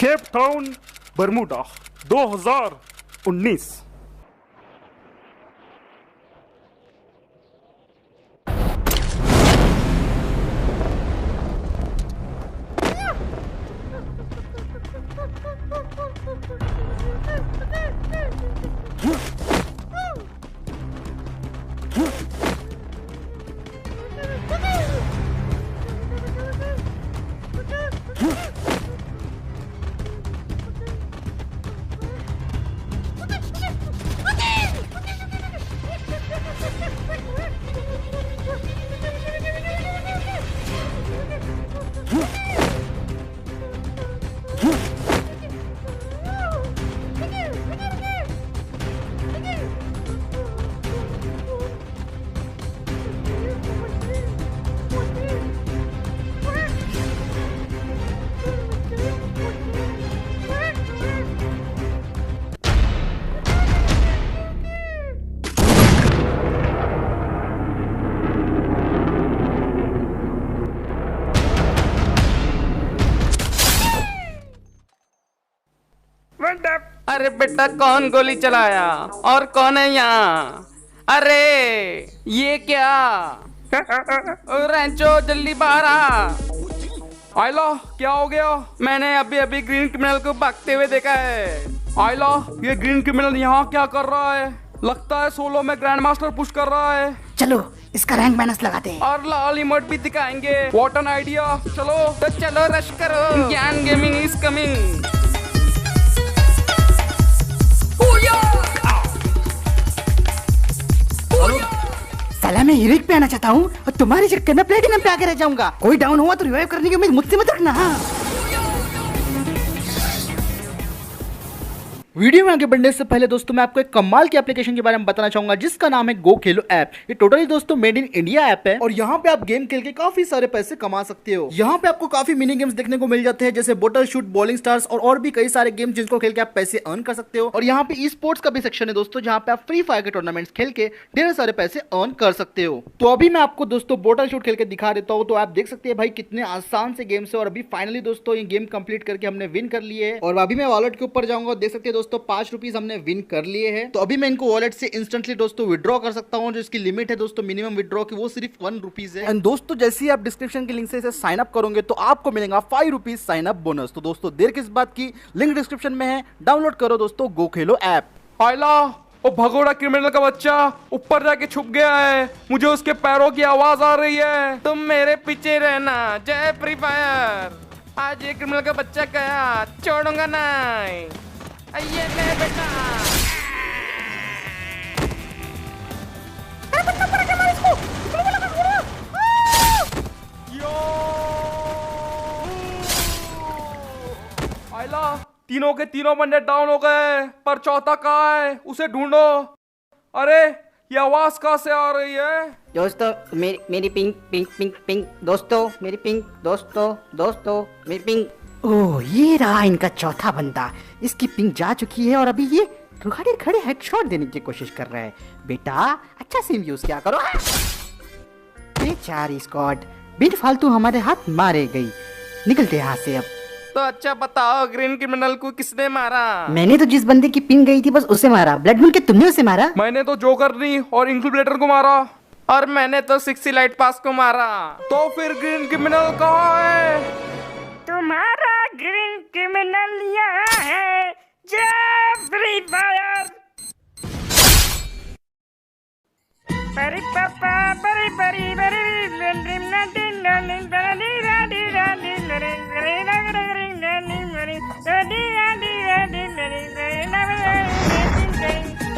Cape Town Bermuda 2019। अरे बेटा कौन गोली चलाया और कौन है यहाँ? अरे ये क्या? रेंचो जल्दी बाहर आ। आइला क्या हो गया? मैंने अभी अभी ग्रीन क्रिमिनल को भागते हुए देखा है। आइला ये ग्रीन क्रिमिनल यहाँ क्या कर रहा है? लगता है सोलो में ग्रैंड मास्टर पुश कर रहा है। चलो इसका रैंक माइनस लगाते हैं और लाल इमोट भी दिखाएंगे। What an idea. चलो रश करो। ज्ञान गेमिंग इज कमिंग। साला मैं हीरोइक पे आना चाहता हूँ और तुम्हारे चक्कर में प्लेटिनम पे आके रह जाऊंगा। कोई डाउन हुआ तो रिवाइव करने की उम्मीद मुझसे मत रखना। वीडियो में आगे बढ़ने से पहले दोस्तों मैं आपको एक कमाल की एप्लीकेशन के बारे में बताना चाहूंगा जिसका नाम है गो खेलो ऐप। ये टोटली दोस्तों मेड इन इंडिया ऐप है और यहाँ पे आप गेम खेल के काफी सारे पैसे कमा सकते हो। यहाँ पे आपको काफी मिनी गेम्स देखने को मिल जाते हैं जैसे बोटल शूट, बॉलिंग स्टार्स और भी कई सारे गेम जिनको खेल के आप पैसे अर्न कर सकते हो। और यहाँ पे ई स्पोर्ट्स का भी सेक्शन है दोस्तों जहाँ पे आप फ्री फायर के टूर्नामेंट्स खेल के ढेर सारे पैसे अर्न कर सकते हो। तो अभी मैं आपको दोस्तों बोटल शूट खेल के दिखा देता हूँ। तो आप देख सकते हैं भाई कितने आसान से गेम्स है और अभी फाइनली दोस्तों ये गेम कंप्लीट करके हमने विन कर लिए है। और अभी मैं वॉलेट के ऊपर जाऊंगा, देख सकते हैं दोस्तों 5 रुपीज हमने विन कर लिए हैं। तो अभी मैं इनको वॉलेट से इंस्टेंटली दोस्तों विड्रॉ कर सकता हूं। जो इसकी लिमिट है दोस्तों मिनिमम विड्रॉ की वो सिर्फ 1 रुपीज है। एंड दोस्तों जैसे ही आप डिस्क्रिप्शन के लिंक से इसे साइन अप करोगे तो आपको मिलेगा 5 रुपीज साइन अप बोनस। तो दोस्तों देर किस बात की, लिंक डिस्क्रिप्शन में है, डाउनलोड करो दोस्तों गो खेलो ऐप। आइला वो भगोड़ा क्रिमिनल का बच्चा ऊपर जाके छुप गया है। मुझे उसके पैरों की आवाज आ रही है। तुम मेरे पीछे रहना। जय फ्री फायर। आज ये क्रिमिनल का बच्चा गया, छोड़ूंगा नहीं। ये ले बेटा। आइला तीनों के तीनों बंदे डाउन हो गए पर चौथा कहाँ है? उसे ढूंढो। अरे ये आवाज कहाँ से आ रही है? दोस्तों मेरी पिंक पिंक पिंक पिंक दोस्तों मेरी पिंक दोस्तों मेरी पिंक। ओह ये रहा इनका चौथा बंदा। इसकी पिंक जा चुकी है और अभी ये खड़े खड़े हेडशॉट देने की कोशिश कर रहा है। बेटा अच्छा सिम यूज क्या करो। बेचारी स्क्वाड बिन फालतू हमारे हाथ मारे गई। निकलते यहाँ से अब। तो अच्छा बताओ ग्रीन क्रिमिनल को किसने मारा? मैंने तो जिस बंदे की पिंक गई थी बस उसे मारा। ब्लड मून के तुमने उसे मारा? मैंने तो जोकरनी और इंक्यूबेटर को मारा। और मैंने तो 60 लाइट पास को मारा। तो फिर ग्रीन क्रिमिनल कहाँ है? तुम्हारा ग्रीन क्रिमिनल यहाँ है। जय फ्री फायर। परी पापा परी परी परी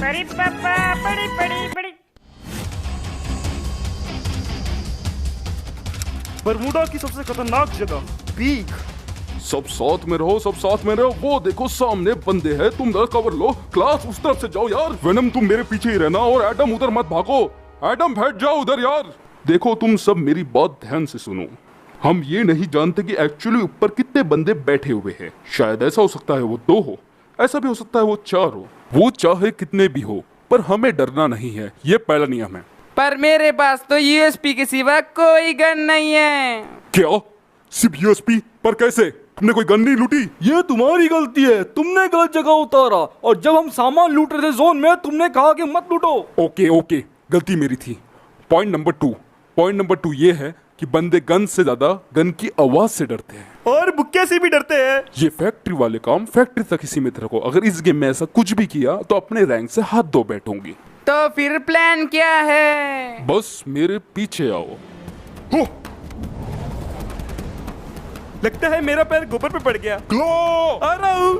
परी पापा परी परी परी। बर्मुडा की सबसे खतरनाक जगह पीक। सब साथ में रहो, सब साथ में रहो। वो देखो सामने बंदे हैं, तुम उधर कवर लो। क्लास उस तरफ से जाओ यार। वेनम तुम मेरे पीछे ही रहना और एडम उधर मत भागो। एडम बैठ जाओ उधर यार। देखो तुम सब मेरी बात ध्यान से सुनो। हम ये नहीं जानते कि एक्चुअली ऊपर कितने बंदे बैठे हुए हैं। शायद ऐसा हो सकता है वो 2 हो, ऐसा भी हो सकता है वो 4 हो। वो चाहे कितने भी हो पर हमें डरना नहीं है, ये पहला नियम है। पर मेरे पास तो यूएसपी के सिवा कोई गन नहीं है। क्या? सिर्फ यूएसपी? पर कैसे? तुमने कोई गन नहीं लूटी? ये तुम्हारी गलती है, तुमने गलत जगह उतारा और जब हम सामान लूट रहे थे जोन में तुमने कहा कि मत लूटो। ओके ओके, गलती मेरी थी। पॉइंट नंबर टू ये है कि बंदे गन से ज्यादा गन की आवाज से डरते हैं और बुक्के से भी डरते हैं। ये फैक्ट्री वाले काम फैक्ट्री तक ही सीमित रखो। अगर इस गेम में ऐसा कुछ भी किया तो अपने रैंक से हाथ धो बैठोगे। तो फिर प्लान क्या है? बस मेरे पीछे आओ। हो! लगता है मेरा पैर गोबर पे पड़ गया। ग्लो! आ रहा हूं।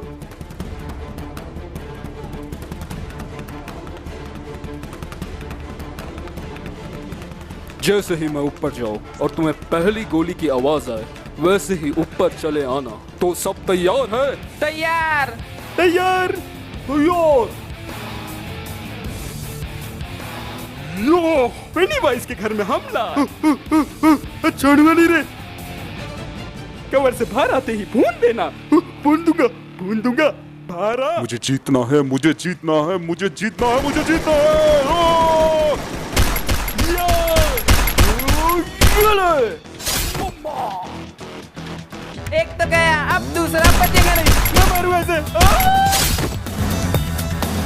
जैसे ही मैं ऊपर जाऊं और तुम्हें पहली गोली की आवाज आए वैसे ही ऊपर चले आना। तो सब तैयार है? तैयार। तैयार। तैयार। लो, पेनीवाइज के घर में हमला। छोड़ना नहीं रे। कवर से बाहर आते ही भून देना। भून दूंगा। बाहर आ। मुझे जीतना है, मुझे जीतना है, मुझे जीतना है, मुझे जीतना है। ओ! एक तो गया, अब दूसरा बचेगा नहीं। मैं मारू ऐसे।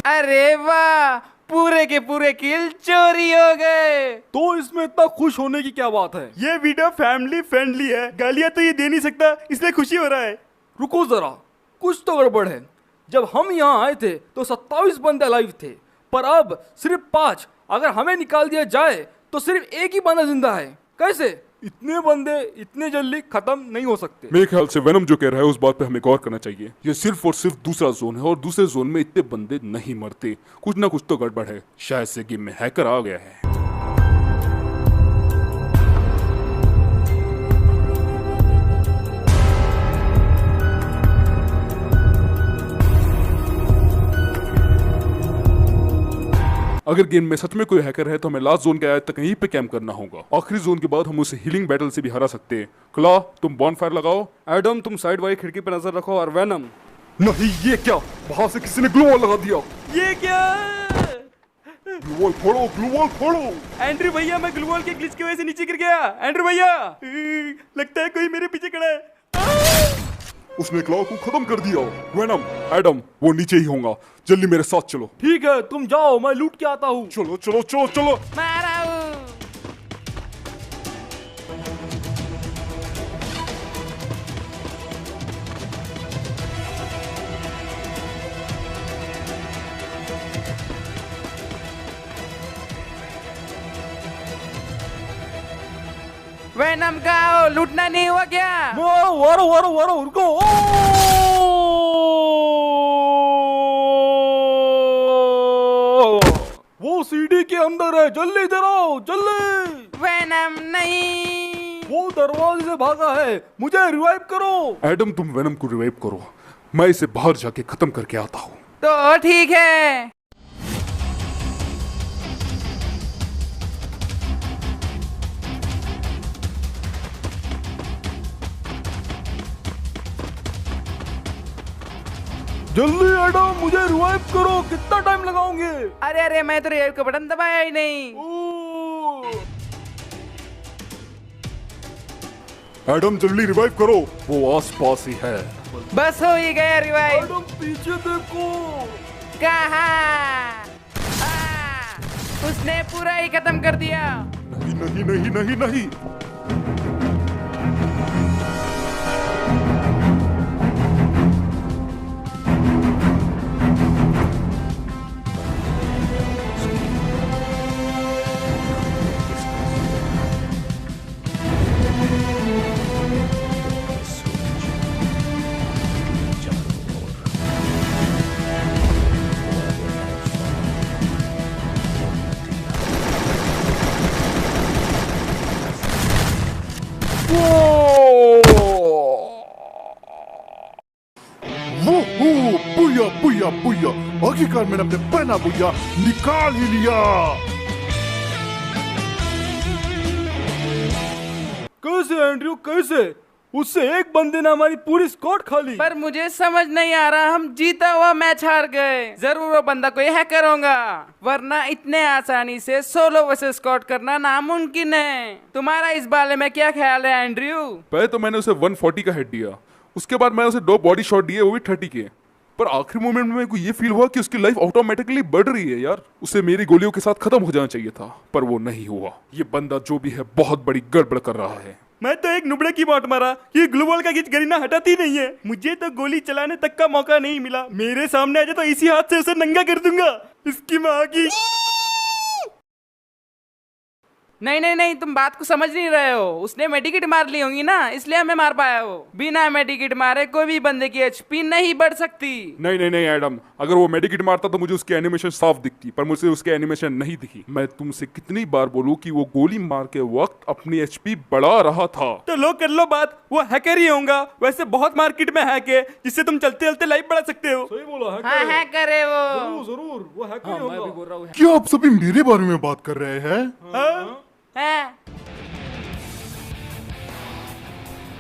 अरे वाह, पूरे के पूरे किल चोरी हो गए। तो इसमें इतना खुश होने की क्या बात है? ये वीडियो फैमिली फ्रेंडली है, गालियां तो ये दे नहीं सकता, इसलिए खुशी हो रहा है। रुको जरा, कुछ तो गड़बड़ है। जब हम यहाँ आए थे तो 27 बंदे लाइव थे, पर अब सिर्फ 5। अगर हमें निकाल दिया जाए तो सिर्फ एक ही बंदा जिंदा है। कैसे? इतने बंदे इतने जल्दी खत्म नहीं हो सकते। मेरे ख्याल से वेनम जो कह रहा है उस बात पे हमें गौर करना चाहिए। ये सिर्फ और सिर्फ दूसरा जोन है और दूसरे जोन में इतने बंदे नहीं मरते। कुछ ना कुछ तो गड़बड़ है। शायद से गेम में हैकर आ गया है। अगर गेम में सच में कोई हैकर है तो हमें लास्ट जोन के आए तक यहीं पे कैंप करना होगा। आखिरी जोन के बाद हम उसे हीलिंग बैटल से भी हरा सकते हैं। क्ला, तुम बॉनफायर लगाओ। एडम, तुम साइड वाली खिड़की पर नजर रखो और वेनम। नहीं, ये क्या? बाहर से किसी ने ग्लू वॉल लगा दिया। ये क्या? ग्लू वॉल फोड़ो, ग्लू वॉल फोड़ो। एंड्रू भैया, मैं ग्लू वॉल के ग्लिच की वजह से नीचे गिर गया। एंड्रू भैया, लगता है कोई मेरे पीछे खड़ा है। उसने क्लॉ को खत्म कर दिया। वेनम, एडम, वो नीचे ही होगा। जल्दी मेरे साथ चलो। ठीक है, तुम जाओ, मैं लूट के आता हूँ। चलो चलो चलो चलो। मारा हूँ। वेनम का हो, लूटना नहीं हुआ क्या? वारो रुको। वो सीढ़ी के अंदर है, जल्दी इधर आओ, जल्दी। वेनम नहीं। वो दरवाजे से भागा है, मुझे रिवाइव करो। एडम, तुम वेनम को रिवाइव करो, मैं इसे बाहर जाके खत्म करके आता हूँ। तो ठीक है। जल्दी एडम, मुझे रिवाइव करो। कितना टाइम लगाओगे? अरे मैं तो रिवाइव का बटन दबाया ही नहीं। एडम, जल्दी रिवाइव करो, वो आस पास ही है। बस हो ही गया रिवाइव। एडम, पीछे देखो। कहाँ? उसने पूरा ही खत्म कर दिया। नहीं नहीं नहीं नहीं नहीं। बुया बुया, आखिरकार मैंने अपने पहना बुया निकाल ही लिया। कैसे एंड्रयू, कैसे? उससे एक बंदे ने हमारी पूरी स्क्वाड खा ली। पर मुझे समझ नहीं आ रहा, हम जीता हुआ मैच हार गए। जरूर वो बंदा कोई हैकर होगा, वरना इतने आसानी से सोलो वर्सेस स्क्वाड करना नामुमकिन है। तुम्हारा इस बारे में क्या ख्याल है एंड्रयू? पहले तो मैंने उसे 140 का हेड दिया, उसके बाद मैंने उसे 2 बॉडी शॉट दिए, वो भी 30 के। पर आखिरी मोमेंट में मेरे को ये फील हुआ कि उसकी लाइफ ऑटोमेटिकली बढ़ रही है यार। उसे मेरी गोलियों के साथ खत्म हो जाना चाहिए था, पर वो नहीं हुआ। ये बंदा जो भी है बहुत बड़ी गड़बड़ कर रहा है। मैं तो एक नुबड़े की बात मारा, ये ग्लू वॉल का गिच गरीना हटाती नहीं है। मुझे तो गोली चलाने तक का मौका नहीं मिला। मेरे सामने आ जाए तो इसी हाथ से उसे नंगा कर दूंगा। इसकी माँ की। नहीं नहीं नहीं, तुम बात को समझ नहीं रहे हो। उसने मेडिकेट मार ली होंगी ना, इसलिए हमें मार पाया वो। बिना मेडिकेट मारे कोई भी बंदे की एचपी नहीं बढ़ सकती। नहीं नहीं नहीं एडम, अगर वो मेडिकेट मारता तो मुझे उसकी एनिमेशन साफ दिखती, पर मुझे उसकी एनिमेशन नहीं दिखी। मैं तुमसे कितनी बार बोलूं कि वो गोली मार के वक्त अपनी एचपी बढ़ा रहा था। तो लो कर लो बात, वो हैकर ही होगा। वैसे बहुत मार्केट में हैक है जिससे तुम चलते चलते लाइफ बढ़ा सकते हो। सही बोला है। हाँ है करे वो। जरूर वो हैकर ही होगा। मैं भी बोल रहा हूँ। क्या आप सभी मेरे बारे में बात कर रहे हैं? हाँ? है।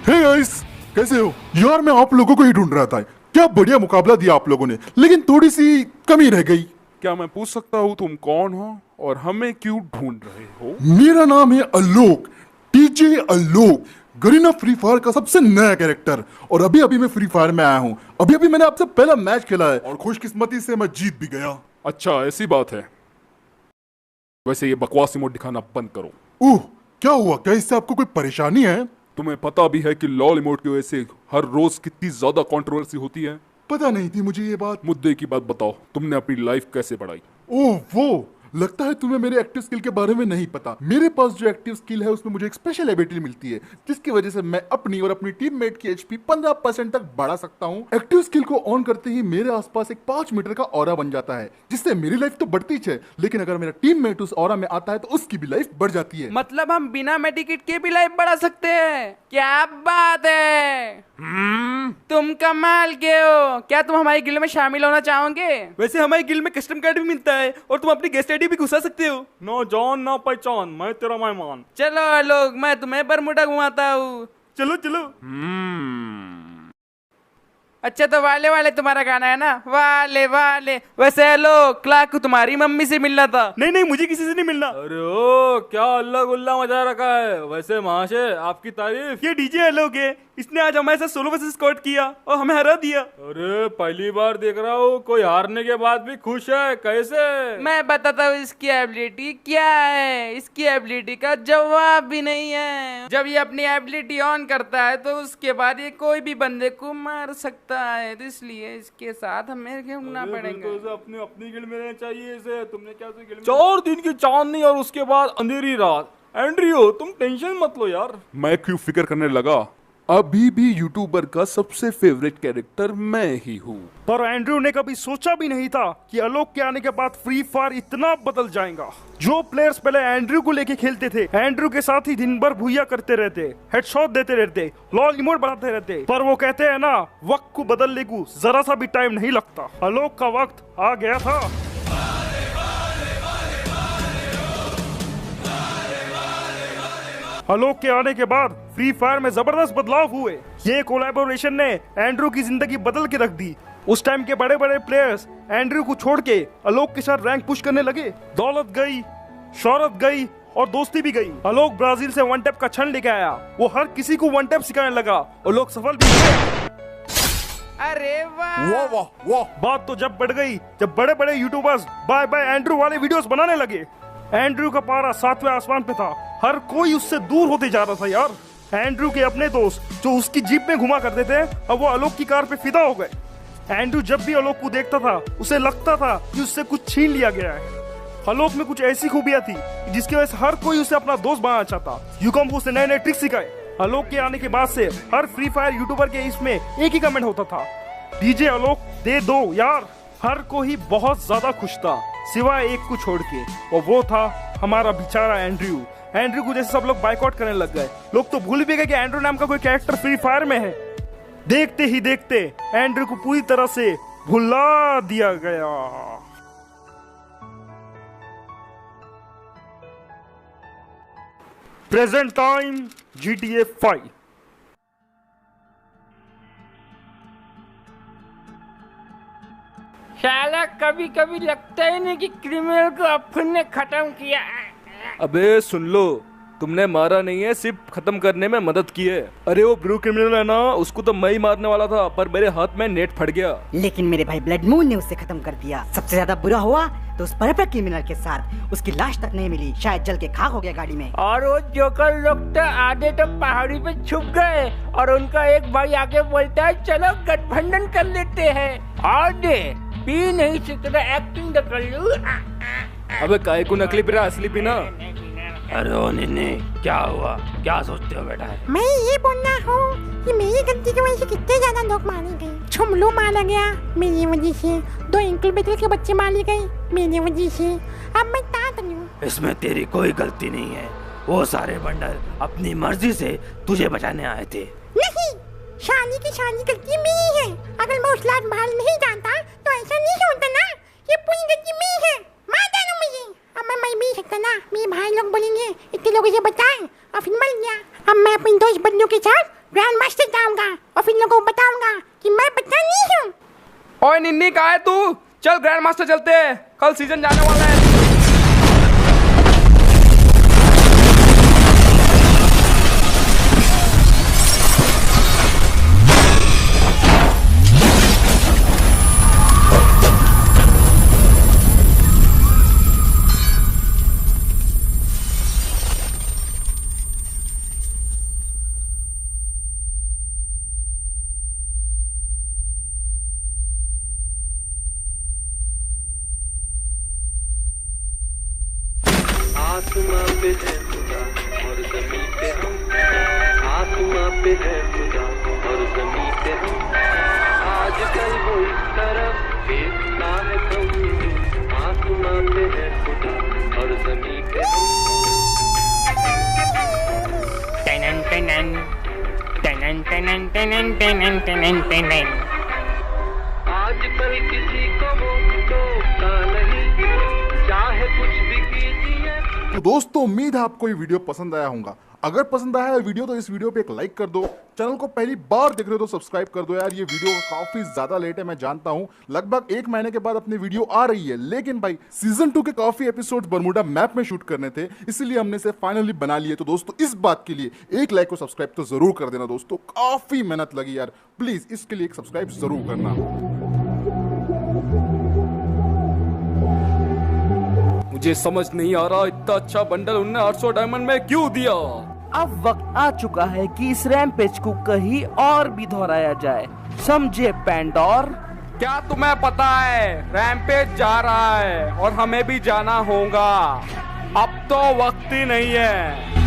हे गाइस, कैसे हो यार? मैं आप लोगों को ही ढूंढ रहा था। क्या बढ़िया मुकाबला दिया आप लोगों ने, लेकिन थोड़ी सी कमी रह गई। क्या मैं पूछ सकता हूँ तुम कौन हो और हमें क्यों ढूंढ रहे हो? मेरा नाम है आलोक, टीजे आलोक, गरीना फ्री फायर का सबसे नया कैरेक्टर। और अभी अभी मैं फ्री फायर में आया हूँ। अभी अभी मैंने आपसे पहला मैच खेला है और खुशकिस्मती से मैं जीत भी गया। अच्छा ऐसी बात है। वैसे ये बकवास इमोट दिखाना बंद करो। ओह, क्या हुआ? क्या इससे आपको कोई परेशानी है? तुम्हें पता भी है कि लॉल इमोट की वजह से हर रोज कितनी ज्यादा कंट्रोवर्सी होती है? पता नहीं थी मुझे ये बात। मुद्दे की बात बताओ, तुमने अपनी लाइफ कैसे बढ़ाई? ओह वो, लगता है तुम्हें मेरे एक्टिव स्किल के बारे में नहीं पता। मेरे पास जो एक्टिव स्किल है उसमें मुझे एक स्पेशल एबिलिटी मिलती है, जिसकी वजह से मैं अपनी और अपनी टीममेट की एचपी 15% तक बढ़ा सकता हूँ। एक्टिव स्किल को ऑन करते ही मेरे आसपास एक 5 मीटर का ऑरा बन जाता है, जिससे मेरी लाइफ तो बढ़ती है, लेकिन अगर मेरा टीममेट उस ऑरा में आता है तो उसकी भी लाइफ बढ़ जाती है। मतलब हम बिना मेडिकेट के भी लाइफ बढ़ा सकते हैं? क्या बात है। तुम कमाल के हो। क्या तुम हमारी गिल्ड में शामिल होना चाहोगे? वैसे हमारी गिल्ड में कस्टम कार्ड भी मिलता है और तुम अपनी गेस्ट आईडी भी घुसा सकते हो। नो जान ना पहचान, मैं तेरा मेहमान। चलो लोग, मैं तुम्हें बरमूडा घुमाता हूँ। चलो चलो। अच्छा तो वाले वाले तुम्हारा गाना है ना? वाले वाले। वैसे हेलो क्लार्क, तुम्हारी मम्मी से मिलना था। नहीं नहीं, मुझे किसी से नहीं मिलना। अरे ओ, क्या अल्लाह गुल्ला मचा रखा है। वैसे महाशय आपकी तारीफ। ये डीजे आलोक है, इसने आज हमारे साथ सोलो वर्सेस स्क्वाड किया और हमें हरा दिया। अरे पहली बार देख रहा हूँ कोई हारने के बाद भी खुश है। कैसे? मैं बताता हूँ इसकी एबिलिटी क्या है। इसकी एबिलिटी का जवाब भी नहीं है। जब ये अपनी एबिलिटी ऑन करता है तो उसके बाद ये कोई भी बंदे को मार सकता है, तो इसलिए इसके साथ हमें घूमना पड़ेगा। अपनी अपनी गिल्ड में रहना चाहिए इसे। तुमने क्या 4 दिन की चांदनी और उसके बाद अंधेरी रात। एंड्रियो तुम टेंशन मत लो यार। मैं क्यों फिक्र करने लगा? अभी भी यूट्यूबर का सबसे फेवरेट कैरेक्टर मैं ही हूँ। पर एंड्रयू ने कभी सोचा भी नहीं था कि आलोक के आने के बाद फ्री फायर इतना बदल जाएगा। जो प्लेयर्स पहले एंड्रयू को लेके खेलते थे, एंड्रयू के साथ ही दिन भर भूया करते रहते, हेडशॉट देते रहते, लॉल इमोट बढ़ाते रहते। पर वो कहते हैं ना, वक्त को बदलने को जरा सा भी टाइम नहीं लगता। आलोक का वक्त आ गया था। आलोक के आने के बाद फ्री फायर में जबरदस्त बदलाव हुए। ये कोलैबोरेशन ने एंड्रयू की जिंदगी बदल के रख दी। उस टाइम के बड़े बड़े प्लेयर्स एंड्रयू को छोड़ के आलोक के साथ रैंक पुश करने लगे। दौलत गई, शोहरत गई और दोस्ती भी गई। आलोक ब्राजील से वन टैप का क्षण लेके आया। वो हर किसी को वन टैप सिखाने लगा और लोग सफल भी हुए। अरे वाह वाह वाह वाह। बात तो जब बढ़ गई जब बड़े बड़े यूट्यूबर्स बाय बाय एंड्रयू वाले वीडियोस बनाने लगे। एंड्रयू का पारा 7वें आसमान पे था। हर कोई उससे दूर होते जा रहा था यार। एंड्रयू के अपने दोस्त जो उसकी जीप में घुमा करते थे, अब वो आलोक की कार पे फिदा हो गए। एंड्रयू जब भी आलोक को देखता था उसे लगता था कि उससे कुछ छीन लिया गया है। आलोक में कुछ ऐसी खूबियां थी जिसकी वजह से हर कोई उसे अपना दोस्त बनाना चाहता। यूकॉम को उसे नए नए ट्रिक सिखाए। आलोक के आने के बाद से हर फ्री फायर यूट्यूबर के इसमें एक ही कमेंट होता था, डीजे आलोक दे दो यार। हर कोई बहुत ज्यादा खुश था सिवाय एक को छोड़ के, और वो था हमारा बेचारा एंड्रयू। एंड्रयू को जैसे सब लोग बाइकआउट करने लग गए। लोग तो भूल भी गए कि एंड्रयू नाम का कोई कैरेक्टर फ्री फायर में है। देखते ही देखते एंड्रयू को पूरी तरह से भुला दिया गया। Present time GTA 5। साला कभी कभी लगता ही नहीं कि क्रिमिनल को अपन ने खत्म किया। अबे सुन लो, तुमने मारा नहीं है, सिर्फ खत्म करने में मदद की है। अरे वो ब्रू क्रिमिनल है ना, उसको तो मैं ही मारने वाला था, पर मेरे हाथ में नेट फट गया। लेकिन मेरे भाई ब्लड मून ने उसे खत्म कर दिया। सबसे ज्यादा बुरा हुआ तो उस पर्पल क्रिमिनल के साथ, उसकी लाश तक नहीं मिली, शायद जल के खाक हो गया गाड़ी में। और वो जोकर लोग तो आधे तो पहाड़ी पे छुप गए और उनका एक भाई आगे बोलता है चलो गठबंधन कर लेते हैं। और दे पी नहीं सकता, एक्टिंग तो कर लूं। अबे काय को नकली पीना असली पीना। अरे ओ निन्ने, क्या हुआ, क्या सोचते हो बेटा? मैं ये बोलना हूँ कि मेरी गलती की वजह से कितने ज्यादा लोग मारे गए। छुमलू मारा गया मेरी वजह से, 2 अंकल बेटे के बच्चे मारे गए मेरी वजह से। अब मैं क्या करूँ? इसमें तेरी कोई गलती नहीं है, वो सारे बंडल अपनी मर्जी से तुझे बचाने आए थे। नहीं, शादी की गलती मेरी है। अगर मैं उस लात बाहर नहीं जानता तो ऐसा नहीं होता ना। ये पूरी गलती मेरी है, मार देना मुझे। अब मैं भी सकता ना, मेरे भाई लोग बोलेंगे इतने लोगों से बचाएं और फिर मर गया। अब मैं अपने दोस्त बंदों के साथ ग्रैंड मास्टर जाऊंगा और फिर लोगों को बताऊंगा कि मैं बच्चा नहीं हूँ। ओए निन्नी कहाँ है तू? चल ग्रैंड मास्टर चलते हैं, कल सीजन जाने वाला है। आसमां पे है खुदा और ज़मीं पे हम, आसमां पे है खुदा और ज़मीं पे हम, आजकल वो इस तरफ देखता है कम, आसमां पे है खुदा और ज़मीं पे हम। टनन टनन टनन टनन टनन टनन टनन टनन। आजकल किसी को वो टोकता नहीं, चाहे कुछ भी कीजिए। तो दोस्तों उम्मीद है आपको ये वीडियो पसंद आया होगा। अगर पसंद आया है वीडियो तो इस वीडियो पे एक लाइक कर दो। चैनल को पहली बार देख रहे हो तो सब्सक्राइब कर दो यार। ये वीडियो काफी ज्यादा लेट है, मैं जानता हूँ, लगभग 1 महीने के बाद अपनी वीडियो आ रही है, लेकिन भाई सीजन 2 के काफी एपिसोड्स बरमूडा मैप में शूट करने थे, इसलिए हमने इसे फाइनली बना लिए। तो दोस्तों इस बात के लिए एक लाइक और सब्सक्राइब तो जरूर कर देना दोस्तों, काफी मेहनत लगी यार, प्लीज इसके लिए एक सब्सक्राइब जरूर करना। मुझे समझ नहीं आ रहा इतना अच्छा बंडल उन्होंने 800 डायमंड में क्यों दिया। अब वक्त आ चुका है कि इस रैम्पेज को कहीं और भी दोहराया जाए, समझे पैंडोर? क्या तुम्हें पता है रैम्पेज जा रहा है और हमें भी जाना होगा। अब तो वक्त ही नहीं है।